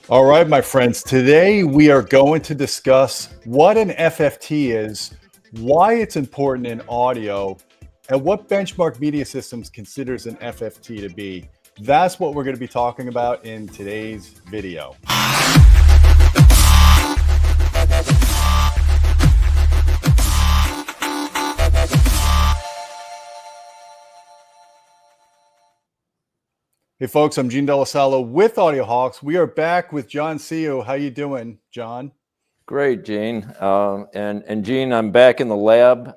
All right, my friends, today we are going to discuss what an FFT is, why it's important in audio, and what Benchmark Media Systems considers an FFT to be. That's what we're going to be talking about in today's video. Hey folks, I'm Gene Delasalo with AudioHawks. We are back with John Seo. How you doing, John? Great, Gene. And Gene, I'm back in the lab.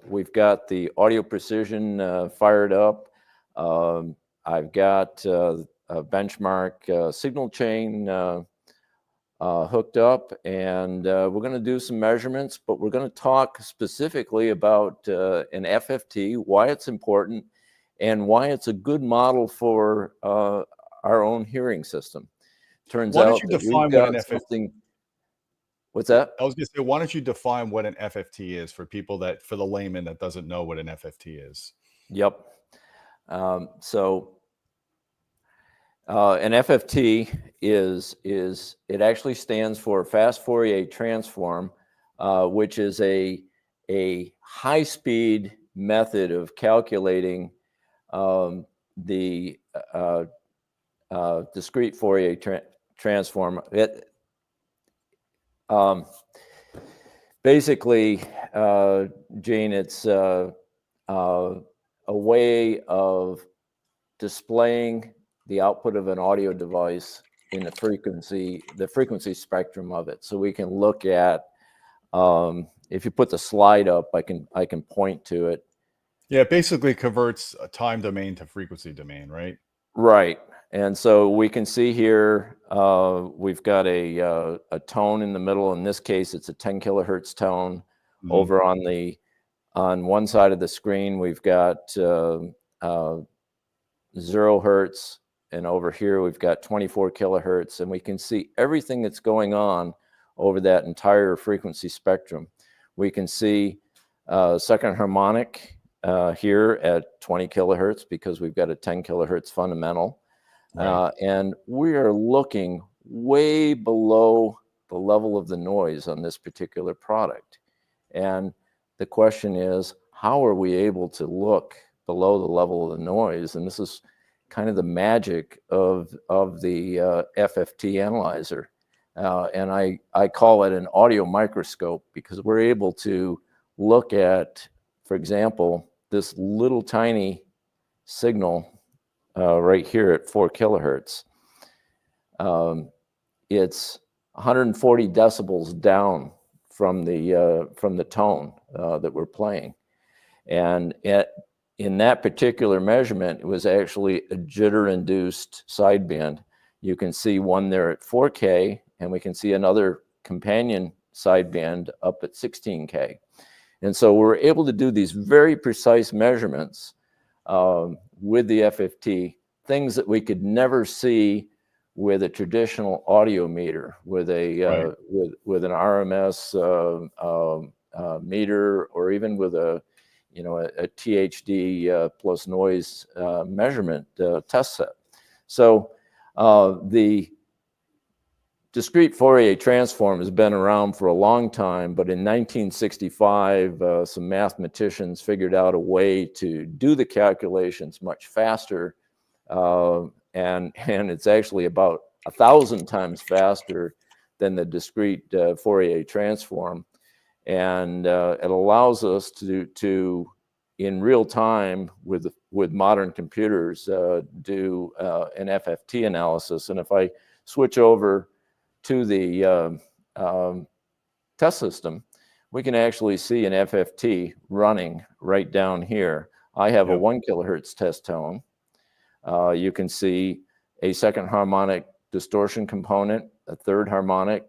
We've got the audio precision fired up. I've got a benchmark signal chain hooked up, and we're going to do some measurements, but we're going to talk specifically about an FFT, why it's important, and why it's a good model for our own hearing system. Turns out that we've got something. What's that? I was going to say, why don't you define what an FFT is for people for the layman that doesn't know what an FFT is? Yep. So an FFT is it actually stands for fast Fourier transform, which is a high-speed method of calculating the discrete Fourier transform. Basically, Gene, it's a way of displaying the output of an audio device in the frequency spectrum of it. So we can look at, if you put the slide up, I can point to it. Yeah, it basically converts a time domain to frequency domain, right? Right. And so we can see here, we've got a tone in the middle. In this case, it's a 10 kilohertz tone. Mm-hmm. Over on one side of the screen, we've got 0 hertz. And over here, we've got 24 kilohertz. And we can see everything that's going on over that entire frequency spectrum. We can see second harmonic here at 20 kilohertz because we've got a 10 kilohertz fundamental. Right. And we are looking way below the level of the noise on this particular product. And the question is, how are we able to look below the level of the noise? And this is kind of the magic of the FFT analyzer. And I call it an audio microscope because we're able to look at, for example, this little tiny signal right here at 4 kilohertz. It's 140 decibels down from the tone that we're playing, and in that particular measurement, it was actually a jitter-induced sideband. You can see one there at 4K, and we can see another companion sideband up at 16K. And so we're able to do these very precise measurements with the FFT, things that we could never see with a traditional audio meter, with a right. with an RMS meter, or even with a THD plus noise measurement test set. So the discrete Fourier transform has been around for a long time, but in 1965, some mathematicians figured out a way to do the calculations much faster, and it's actually about 1,000 times faster than the discrete Fourier transform, and it allows us to in real time with modern computers do an FFT analysis. And if I switch over to the test system, we can actually see an FFT running right down here. I have a 1 kilohertz test tone. You can see a second harmonic distortion component, a third harmonic,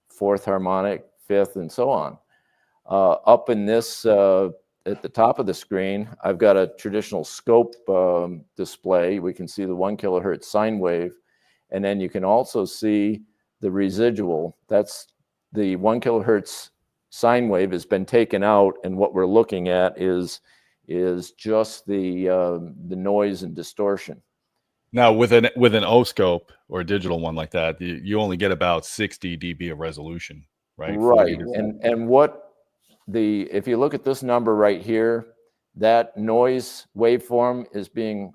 fourth harmonic, fifth, and so on. Up in this, at the top of the screen, I've got a traditional scope display. We can see the 1 kilohertz sine wave, and then you can also see the residual. That's the 1 kilohertz sine wave has been taken out, and what we're looking at is just the noise and distortion. Now with an O-scope or a digital one like that, you only get about 60 dB of resolution, right? 40 Right. to And what if you look at this number right here, that noise waveform is being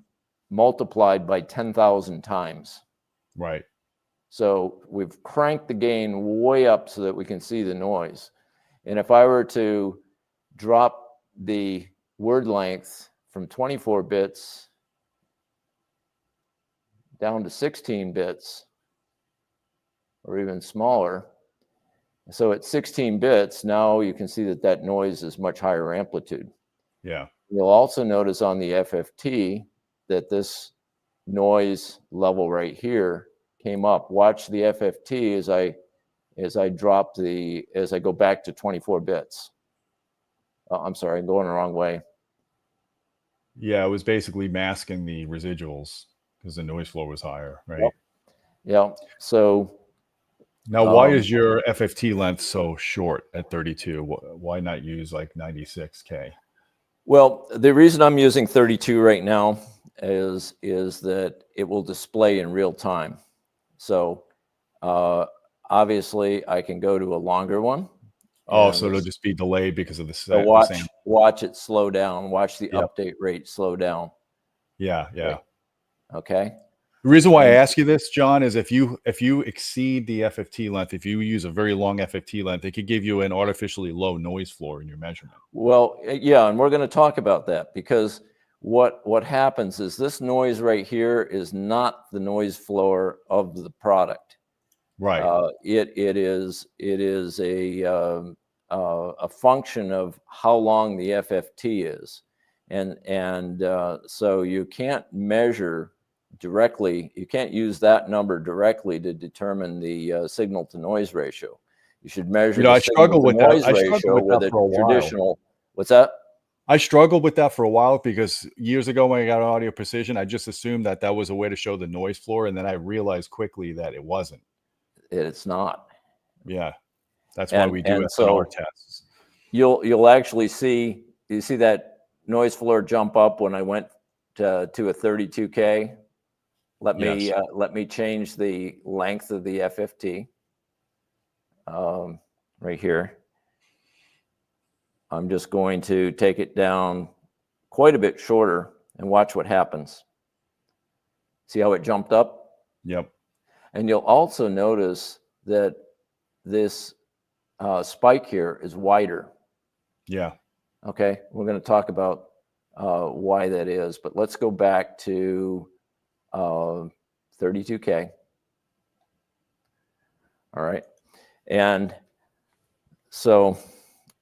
multiplied by 10,000 times. right. So we've cranked the gain way up so that we can see the noise. And if I were to drop the word length from 24 bits down to 16 bits or even smaller, so at 16 bits, now you can see that that noise is much higher amplitude. Yeah. You'll also notice on the FFT that this noise level right here came up. Watch the FFT as I go back to 24 bits. I'm sorry, I'm going the wrong way. Yeah, it was basically masking the residuals because the noise floor was higher, right? Yep. Yeah. So now, why is your FFT length so short at 32? Why not use like 96K? well, the reason I'm using 32 right now is that it will display in real time. So obviously, I can go to a longer one. Oh, so it'll just be delayed because of the So watch it slow down. Watch the Yep. update rate slow down. Yeah, yeah. Right. Okay. The reason why I ask you this, John, is if you exceed the FFT length, if you use a very long FFT length, it could give you an artificially low noise floor in your measurement. Well, yeah, and we're going to talk about that because what happens is this noise right here is not the noise floor of the product. Right. It is a function of how long the FFT is, and so you can't measure directly. You can't use that number directly to determine the signal to noise ratio. You should measure the signal to noise ratio with a traditional. What's that? I struggled with that for a while because years ago when I got Audio Precision, I just assumed that that was a way to show the noise floor, and then I realized quickly that it wasn't. It's not. Yeah, that's why we do so SNR tests. You'll actually see that noise floor jump up when I went to a 32K. Let me change the length of the FFT right here. I'm just going to take it down quite a bit shorter and watch what happens. See how it jumped up? Yep. And you'll also notice that this spike here is wider. Yeah. Okay, we're going to talk about why that is, but let's go back to 32K. All right, and so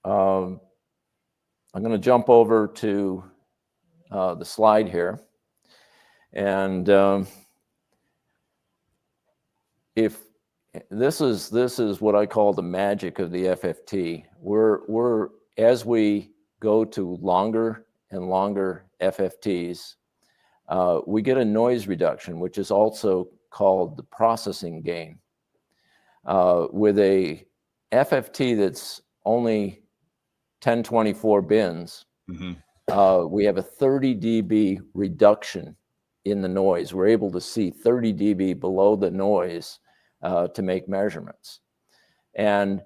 I'm going to jump over to the slide here, and if this is what I call the magic of the FFT. We're as we go to longer and longer FFTs, we get a noise reduction, which is also called the processing gain. With a FFT that's only 1024 bins, we have a 30 dB reduction in the noise. We're able to see 30 dB below the noise to make measurements. And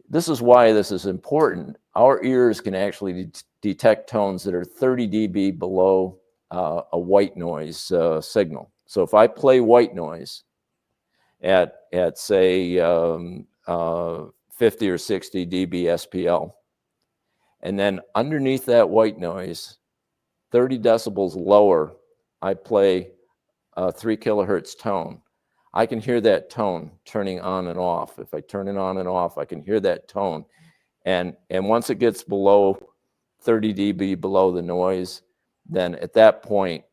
this is why this is important. Our ears can actually detect tones that are 30 dB below a white noise signal. So if I play white noise at say 50 or 60 dB SPL, and then underneath that white noise, 30 decibels lower, I play a 3 kilohertz tone. I can hear that tone turning on and off. If I turn it on and off, I can hear that tone. And once it gets below 30 dB below the noise, then at that point,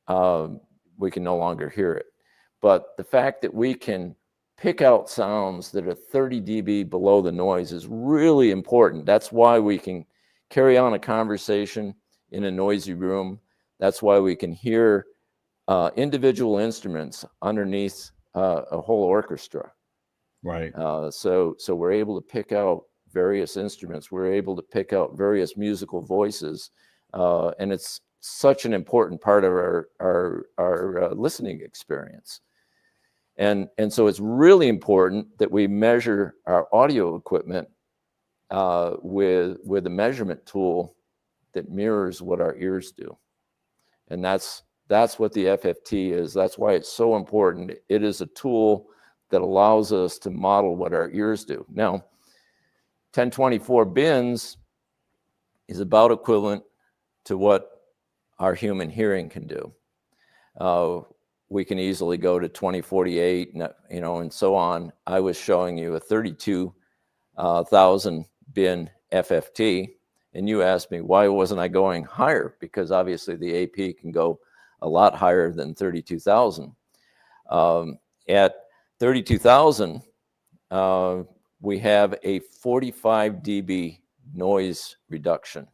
we can no longer hear it. But the fact that we can pick out sounds that are 30 dB below the noise is really important. That's why we can carry on a conversation in a noisy room. That's why we can hear individual instruments underneath a whole orchestra. Right. So we're able to pick out various instruments. We're able to pick out various musical voices, and it's such an important part of our listening experience. And so it's really important that we measure our audio equipment with a measurement tool that mirrors what our ears do. And that's what the FFT is. That's why it's so important. It is a tool that allows us to model what our ears do. Now, 1024 bins is about equivalent to what our human hearing can do. We can easily go to 2048, you know, and so on. I was showing you a 32,000 bin FFT, and you asked me why wasn't I going higher? Because obviously the AP can go a lot higher than 32,000. At 32,000, we have a 45 dB noise reduction.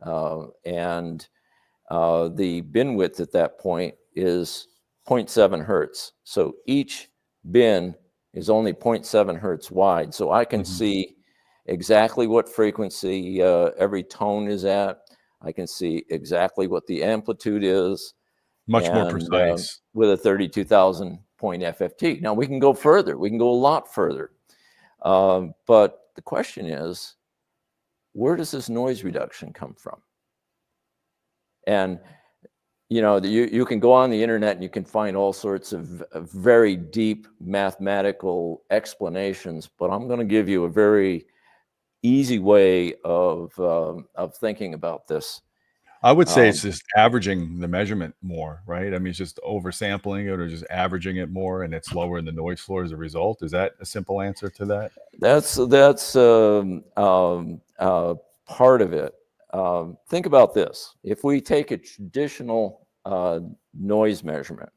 And the bin width at that point is 0.7 hertz. So each bin is only 0.7 hertz wide. So I can see exactly what frequency every tone is at. I can see exactly what the amplitude is. Much more precise. With a 32,000 point FFT. Now we can go further. We can go a lot further. But the question is, where does this noise reduction come from? And you know, you can go on the internet and you can find all sorts of very deep mathematical explanations, but I'm going to give you a very easy way of thinking about this. I would say it's just averaging the measurement more, right? I mean, it's just oversampling it or just averaging it more, and it's lowering the noise floor as a result. Is that a simple answer to that? That's part of it. Think about this. If we take a traditional noise measurement,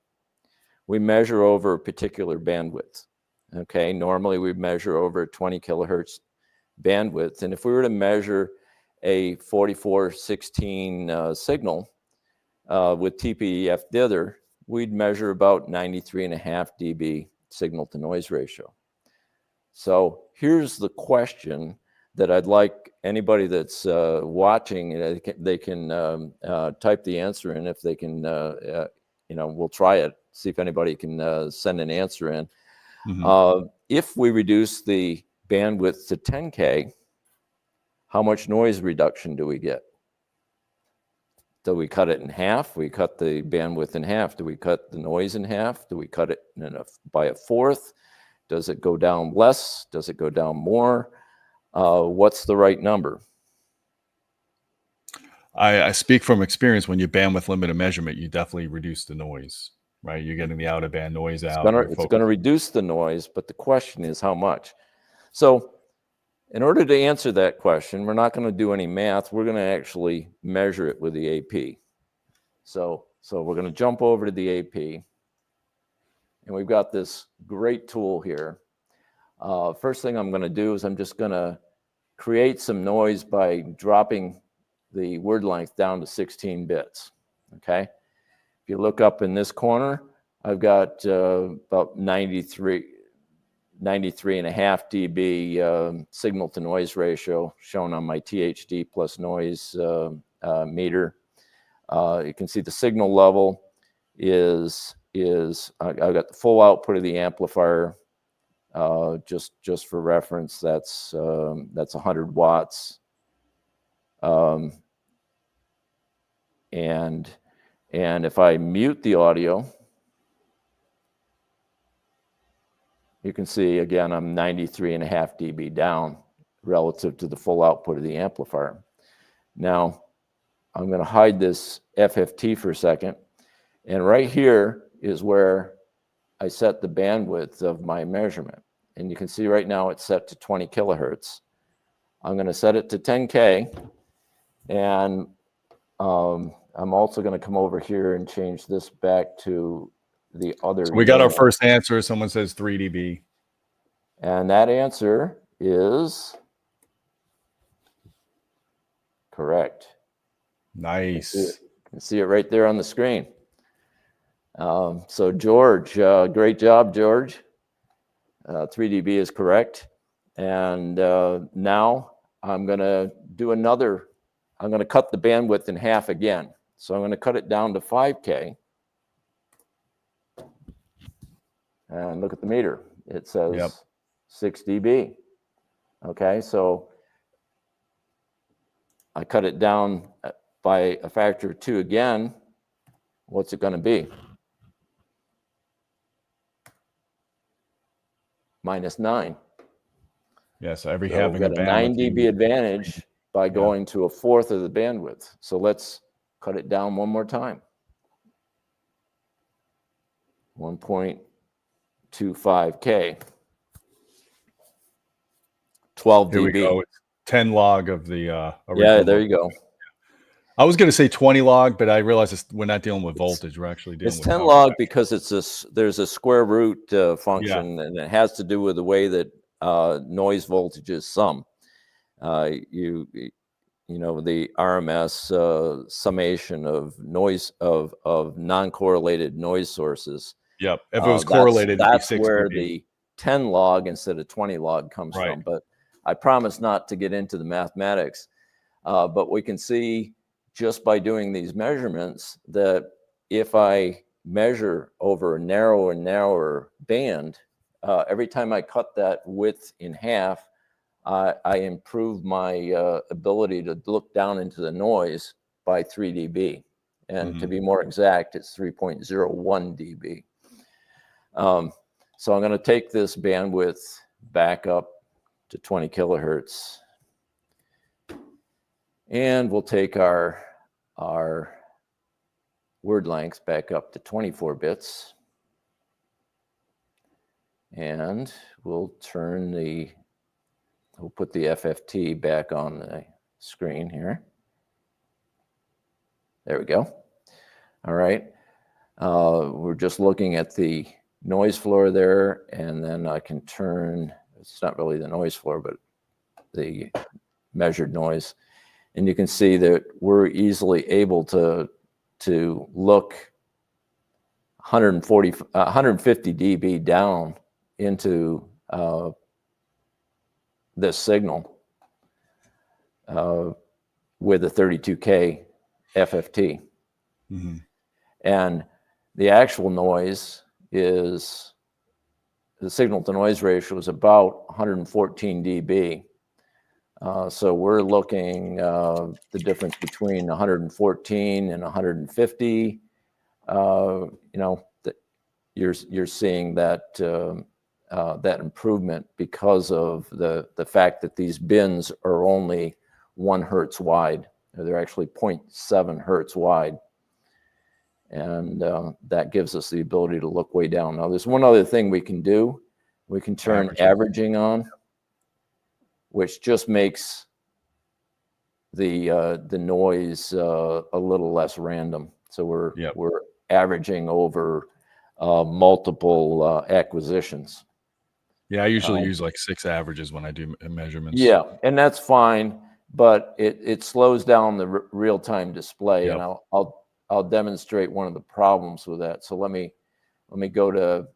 we measure over a particular bandwidth. Okay, normally we measure over 20 kilohertz bandwidth, and if we were to measure a 4416 signal with TPEF dither, we'd measure about 93.5 dB signal to noise ratio. So here's the question that I'd like anybody that's watching, they can type the answer in. If they can, you know, we'll try it, see if anybody can send an answer in. If we reduce the bandwidth to 10K, how much noise reduction do we get? Do we cut it in half? We cut the bandwidth in half. Do we cut the noise in half? Do we cut it by a fourth? Does it go down less? Does it go down more? What's the right number? I speak from experience. When you bandwidth limit a measurement, you definitely reduce the noise, right? You're getting the out of band noise out. It's going to reduce the noise, but the question is how much? So in order to answer that question, we're not going to do any math. We're going to actually measure it with the AP. So we're going to jump over to the AP, and we've got this great tool here. First thing I'm going to do is I'm just going to create some noise by dropping the word length down to 16 bits. Okay. If you look up in this corner, I've got about 93.5 dB signal to noise ratio shown on my THD plus noise meter. You can see the signal level is I've got the full output of the amplifier. Just for reference, that's 100 watts. And if I mute the audio, you can see, again, I'm 93.5 dB down relative to the full output of the amplifier. Now, I'm going to hide this FFT for a second. And right here is where I set the bandwidth of my measurement. And you can see right now it's set to 20 kilohertz. I'm going to set it to 10K. And I'm also going to come over here and change this back to the other. So we got our first answer. Someone says 3 dB. And that answer is correct. Nice. You can see it right there on the screen. So George, great job, George. 3 dB is correct. And now I'm going to do I'm going to cut the bandwidth in half again. So I'm going to cut it down to 5K. And look at the meter. It says 6 dB. Okay, so I cut it down by a factor of 2 again. What's it going to be? -9. Yeah, so every So having we've a got a bandwidth 9 dB advantage by going to a fourth of the bandwidth. So let's cut it down one more time. 1.25K. 12 Here dB. we go. It's 10 log of the original. Yeah, there you go. I was going to say 20 log, but I realized we're not dealing with voltage. We're actually dealing It's with 10 power log factor. because there's a square root function, and it has to do with the way that noise voltage is summed. You know, the RMS summation of noise of non-correlated noise sources. Yep. If it was correlated, it'd be that's 6 where dB. the 10 log instead of 20 log comes from. But I promise not to get into the mathematics. But we can see just by doing these measurements that if I measure over a narrower and narrower band, every time I cut that width in half, I improve my ability to look down into the noise by 3 dB. And to be more exact, it's 3.01 dB. So I'm going to take this bandwidth back up to 20 kilohertz. And we'll take our word length back up to 24 bits. And we'll put the FFT back on the screen here. There we go. All right. We're just looking at the noise floor there, and then I can turn, it's not really the noise floor, but the measured noise. And you can see that we're easily able to look 150 dB down into this signal with a 32K FFT. And the actual noise is, the signal to noise ratio is about 114 dB. So we're looking the difference between 114 and 150. You know, you're seeing that that improvement because of the fact that these bins are only 1 hertz wide. They're actually 0.7 hertz wide. And that gives us the ability to look way down. Now, there's one other thing we can do. We can turn averaging on, which just makes the noise a little less random. So we're averaging over multiple acquisitions. Yeah, I usually use like 6 averages when I do measurements. Yeah, and that's fine, but it slows down the real-time display. And I'll demonstrate one of the problems with that. So let me go to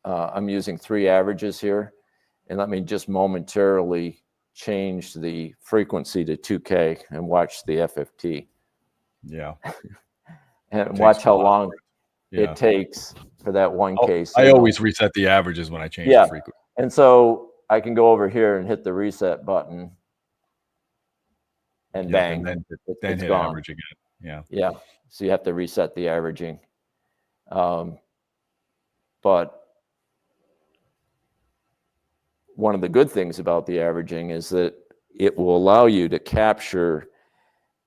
I'm using 3 averages here, and let me just momentarily change the frequency to 2K and watch the FFT. Yeah. And watch how long it takes for that 1K signal. I always reset the averages when I change the frequency. And so I can go over here and hit the reset button, and bang, and then it's hit gone. average again. Yeah. So you have to reset the averaging. But one of the good things about the averaging is that it will allow you to capture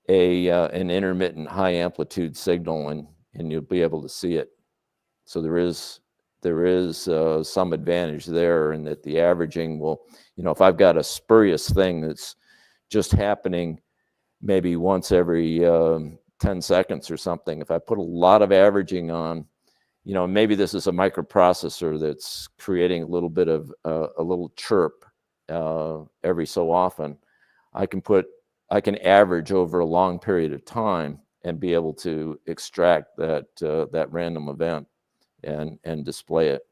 an intermittent high amplitude signal, and you'll be able to see it. So there is some advantage there, in that the averaging will, you know, if I've got a spurious thing that's just happening maybe once every 10 seconds or something, if I put a lot of averaging on, you know, maybe this is a microprocessor that's creating a little bit of a little chirp every so often, I can average over a long period of time and be able to extract that random event and display it.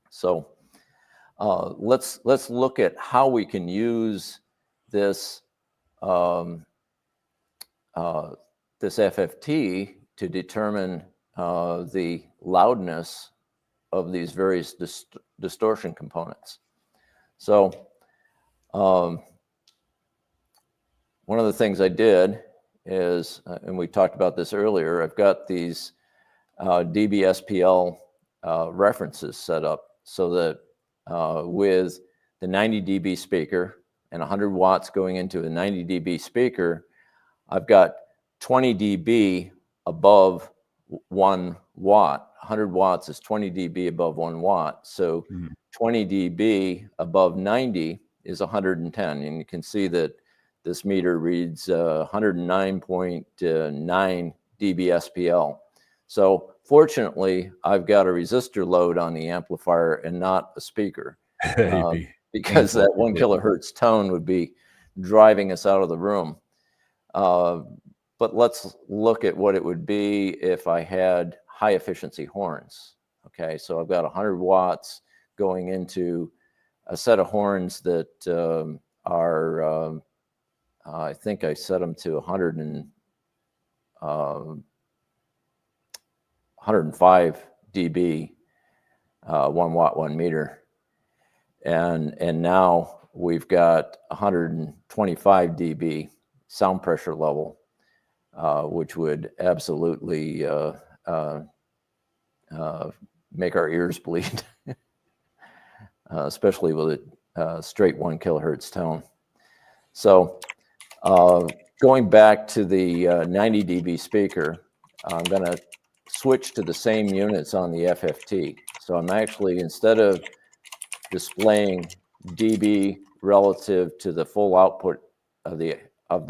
So let's look at how we can use this this FFT to determine the loudness of these various distortion components. So one of the things I did is, and we talked about this earlier, I've got these dBSPL references set up so that with the 90 dB speaker and 100 watts going into a 90 dB speaker, I've got 20 dB above 1 watt. 100 watts is 20 dB above 1 watt. So 20 dB above 90 is 110. And you can see that this meter reads 109.9 dBSPL. So fortunately, I've got a resistor load on the amplifier and not a speaker, because that 1 kilohertz tone would be driving us out of the room. But let's look at what it would be if I had high efficiency horns. Okay, so I've got 100 watts going into a set of horns that are, I think I set them to 105 dB, 1 watt, 1 meter. And now we've got 125 dB sound pressure level, which would absolutely make our ears bleed, especially with a straight 1 kilohertz tone. So going back to the 90 dB speaker, I'm going to switch to the same units on the FFT. So I'm actually, instead of displaying dB relative to the full output of the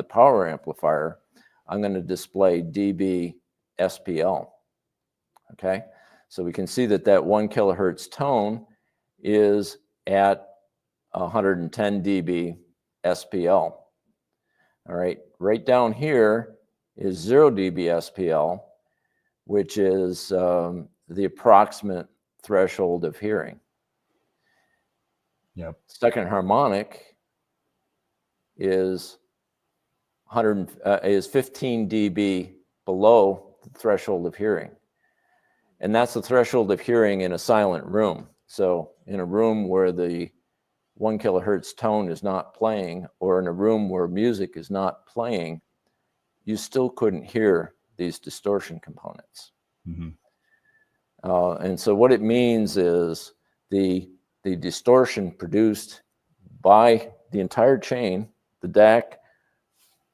power amplifier, I'm going to display dB SPL. Okay, so we can see that that 1 kilohertz tone is at 110 dB SPL. All right, right down here is 0 dB SPL, which is the approximate threshold of hearing. Yep. Second harmonic is 15 dB below the threshold of hearing. And that's the threshold of hearing in a silent room. So in a room where the 1 kilohertz tone is not playing, or in a room where music is not playing, you still couldn't hear these distortion components. And so what it means is the distortion produced by the entire chain, the DAC,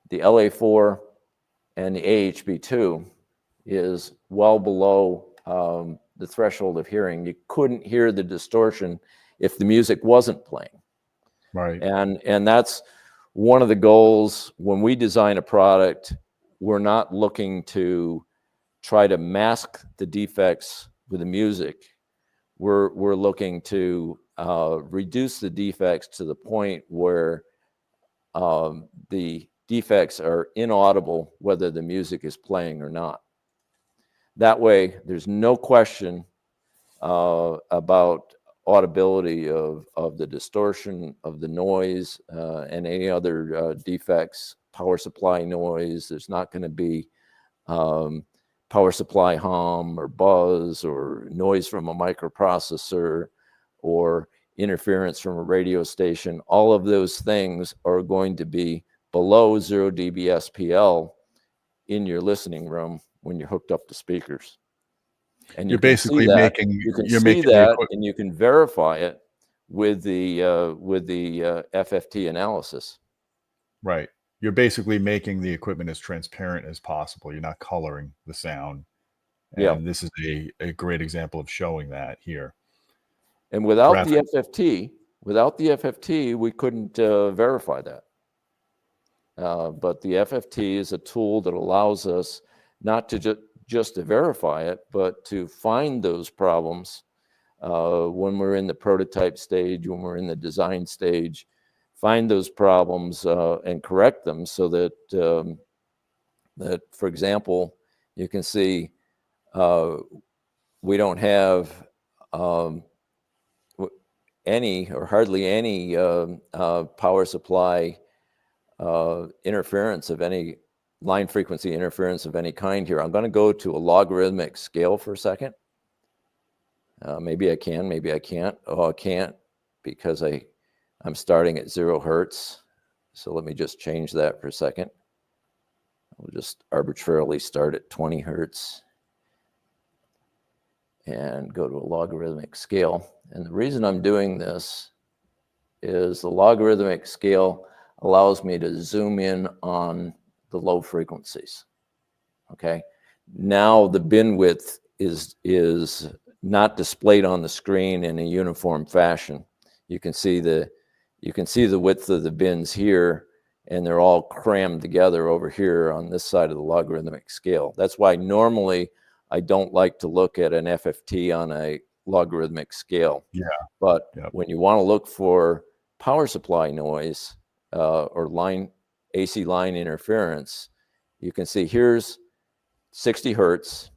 the LA4, and the AHB2, is well below the threshold of hearing. You couldn't hear the distortion if the music wasn't playing. Right. And that's one of the goals when we design a product. We're not looking to try to mask the defects with the music. We're looking to reduce the defects to the point where the defects are inaudible whether the music is playing or not. That way, there's no question about audibility of the distortion, of the noise, and any other defects, power supply noise. There's not going to be power supply hum or buzz or noise from a microprocessor or interference from a radio station. All of those things are going to be below 0 dB SPL in your listening room when you're hooked up to speakers. And you're basically making, and you can verify it with the FFT analysis. Right. You're basically making the equipment as transparent as possible. You're not coloring the sound. And this is a great example of showing that here. And without the FFT, we couldn't verify that. But the FFT is a tool that allows us not to just to verify it, but to find those problems when we're in the prototype stage, when we're in the design stage, find those problems and correct them so that, for example, you can see we don't have any or hardly any power supply interference of any line frequency interference of any kind here. I'm going to go to a logarithmic scale for a second. Maybe I can, maybe I can't. Oh, I can't because I'm starting at 0 hertz. So let me just change that for a second. We'll just arbitrarily start at 20 hertz and go to a logarithmic scale. And the reason I'm doing this is the logarithmic scale allows me to zoom in on the low frequencies. Okay. Now the bin width is not displayed on the screen in a uniform fashion. You can see the width of the bins here, and they're all crammed together over here on this side of the logarithmic scale. That's why normally I don't like to look at an FFT on a logarithmic scale. Yeah. But Yep. when you want to look for power supply noise or AC line interference, you can see here's 60 hertz,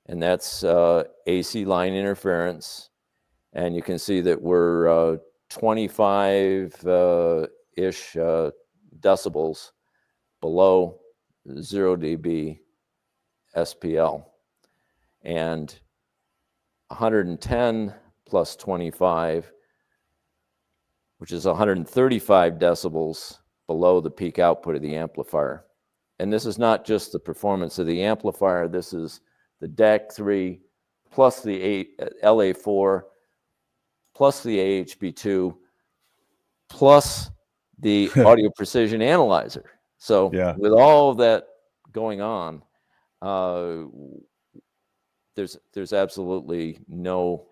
and that's AC line interference. And you can see that we're 25-ish decibels below 0 dB SPL. And 110 plus 25, which is 135 decibels below the peak output of the amplifier. And this is not just the performance of the amplifier, this is the DAC3 plus the LA4 plus the AHB2 plus the audio precision analyzer. So Yeah. with all of that going on, there's absolutely no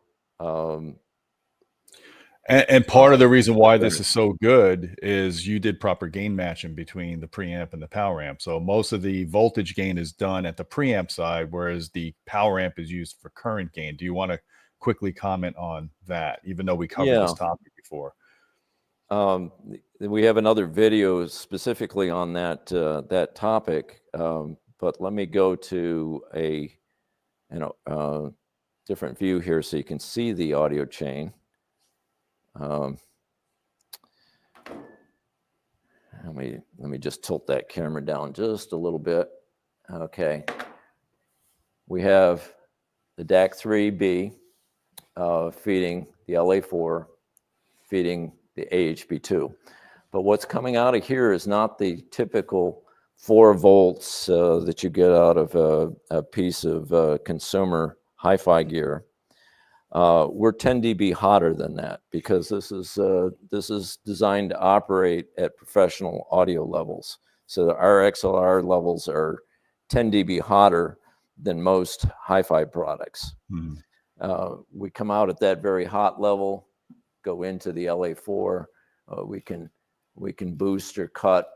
And part of the reason why this is so good is you did proper gain matching between the preamp and the power amp. So most of the voltage gain is done at the preamp side, whereas the power amp is used for current gain. Do you want to quickly comment on that, even though we covered this topic before? We have another video specifically on that that topic, but let me go to a different view here so you can see the audio chain. Let me just tilt that camera down just a little bit. Okay, we have the DAC3B feeding the LA4, feeding the AHB2. But what's coming out of here is not the typical 4 volts that you get out of a piece of consumer hi-fi gear. We're 10 dB hotter than that because this is designed to operate at professional audio levels. So our XLR levels are 10 dB hotter than most hi-fi products. Mm-hmm. We come out at that very hot level, go into the LA4. We can boost or cut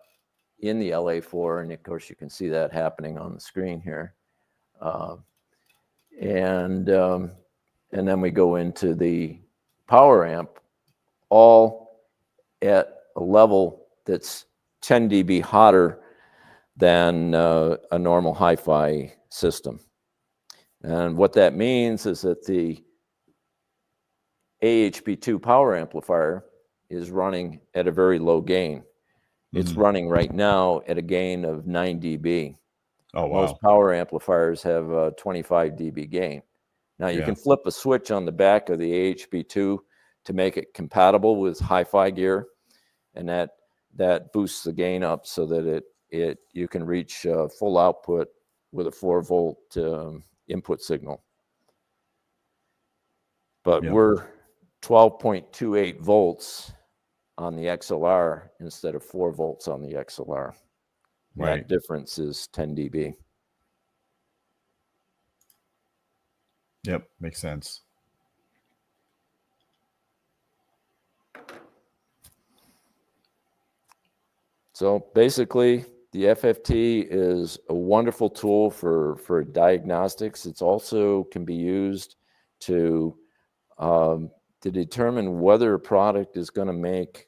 in the LA4, and of course you can see that happening on the screen here. And then we go into the power amp, all at a level that's 10 dB hotter than a normal hi-fi system. And what that means is that the AHB2 power amplifier is running at a very low gain. It's running right now at a gain of 9 dB. Oh, wow. Most power amplifiers have a 25 dB gain. Now you can flip a switch on the back of the AHB2 to make it compatible with hi-fi gear, and that boosts the gain up so that you can reach full output with a 4 volt input signal. But we're 12.28 volts on the XLR instead of 4 volts on the XLR. Right. That difference is 10 dB. Yep, makes sense. So basically, the FFT is a wonderful tool for diagnostics. It's also can be used to determine whether a product is going to make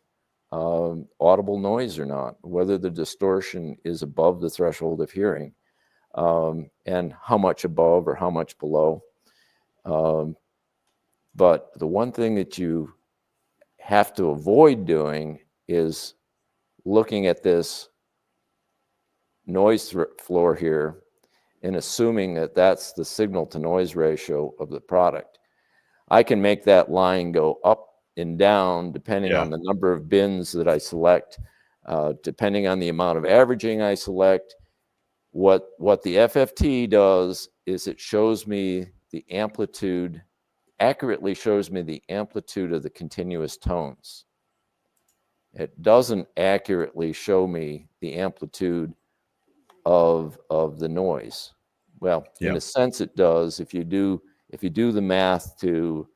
audible noise or not, whether the distortion is above the threshold of hearing, and how much above or how much below. But the one thing that you have to avoid doing is looking at this noise floor here and assuming that that's the signal to noise ratio of the product, I can make that line go up and down depending on the number of bins that I select, depending on the amount of averaging I select. What the FFT does is it shows me the amplitude, accurately shows me the amplitude of the continuous tones. It doesn't accurately show me the amplitude of the noise. Well, in a sense it does if you do the math to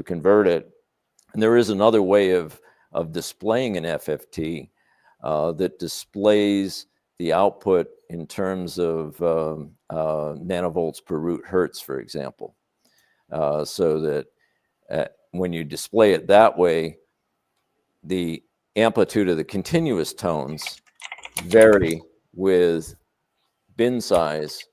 convert it. And there is another way of displaying an FFT that displays the output in terms of nanovolts per root hertz, for example, so that when you display it that way, the amplitude of the continuous tones vary with bin size,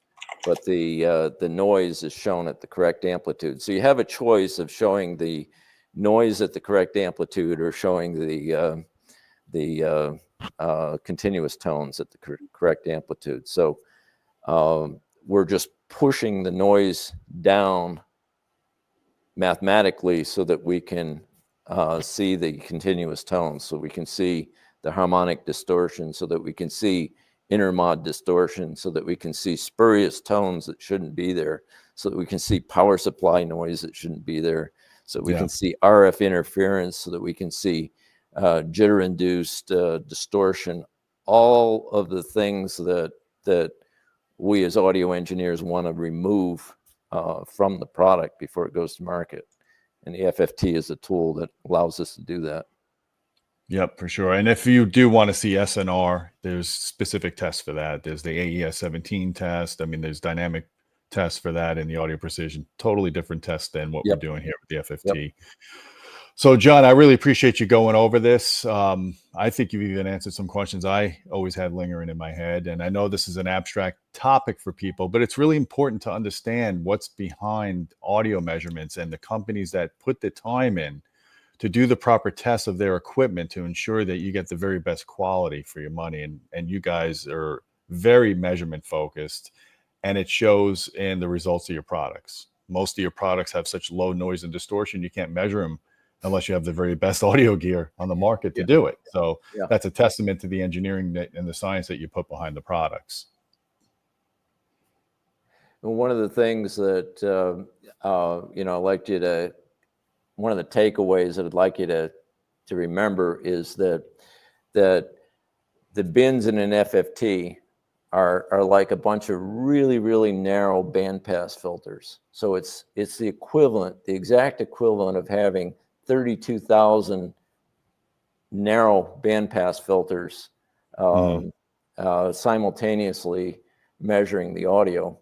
but the noise is shown at the correct amplitude. So you have a choice of showing the noise at the correct amplitude or showing the continuous tones at the correct amplitude. So we're just pushing the noise down mathematically so that we can see the continuous tones, so we can see the harmonic distortion, so that we can see intermod distortion, so that we can see spurious tones that shouldn't be there, so that we can see power supply noise that shouldn't be there, so we can see RF interference, so that we can see jitter-induced distortion, all of the things that we as audio engineers want to remove from the product before it goes to market. And the FFT is a tool that allows us to do that. Yep, for sure. And if you do want to see SNR, there's specific tests for that. There's the AES-17 test. I mean, there's dynamic tests for that in the audio precision. Totally different test than what we're doing here with the FFT. So, John, I really appreciate you going over this. I think you've even answered some questions I always had lingering in my head. And I know this is an abstract topic for people, but it's really important to understand what's behind audio measurements and the companies that put the time in to do the proper tests of their equipment to ensure that you get the very best quality for your money. And you guys are very measurement focused, and it shows in the results of your products. Most of your products have such low noise and distortion, you can't measure them unless you have the very best audio gear on the market to do it. So that's a testament to the engineering and the science that you put behind the products. And one of the things that, I'd like you to, one of the takeaways that I'd like you to remember is that the bins in an FFT are like a bunch of really, really narrow bandpass filters. So it's the equivalent, the exact equivalent of having 32,000 narrow bandpass filters simultaneously measuring the audio.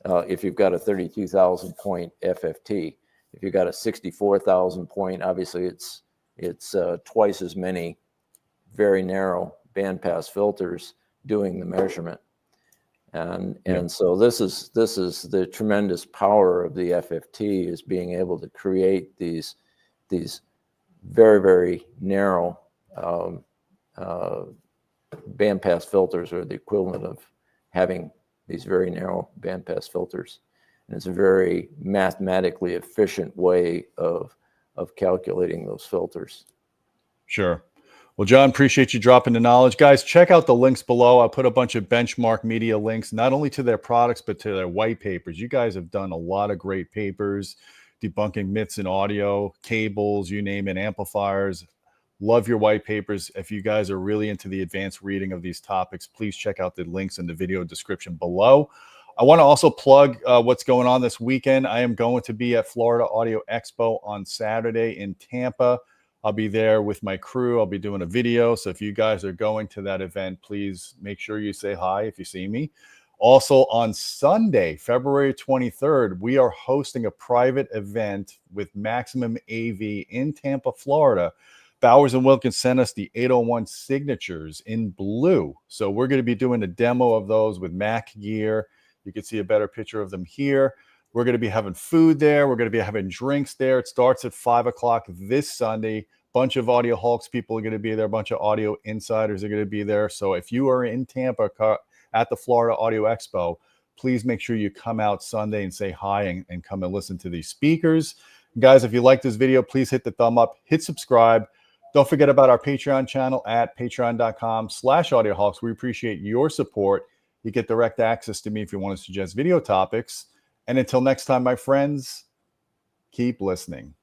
If you've got a 32,000 point FFT, if you've got a 64,000 point, obviously it's twice as many very narrow bandpass filters doing the measurement. And so this is the tremendous power of the FFT, is being able to create these very, very narrow bandpass filters, or the equivalent of having these very narrow bandpass filters. And it's a very mathematically efficient way of calculating those filters. Sure. Well, John, appreciate you dropping the knowledge. Guys, check out the links below. I put a bunch of Benchmark Media links, not only to their products, but to their white papers. You guys have done a lot of great papers, debunking myths in audio, cables, you name it, amplifiers. Love your white papers. If you guys are really into the advanced reading of these topics, please check out the links in the video description below. I want to also plug what's going on this weekend. I am going to be at Florida Audio Expo on Saturday in Tampa. I'll be there with my crew. I'll be doing a video. So if you guys are going to that event, please make sure you say hi if you see me. Also on Sunday, February 23rd, we are hosting a private event with Maximum AV in Tampa, Florida. Bowers & Wilkins sent us the 801 signatures in blue. So we're going to be doing a demo of those with Mac gear. You can see a better picture of them here. We're going to be having food there. We're going to be having drinks there. It starts at 5 o'clock this Sunday. Bunch of Audio Hawks people are going to be there. A bunch of audio insiders are going to be there. So if you are in Tampa at the Florida Audio Expo. Please make sure you come out Sunday and say hi and come and listen to these speakers. Guys, if you like this video, please hit the thumb up, hit subscribe. Don't forget about our Patreon channel at patreon.com/audioholics. We appreciate your support. You get direct access to me if you want to suggest video topics. And until next time, my friends, keep listening.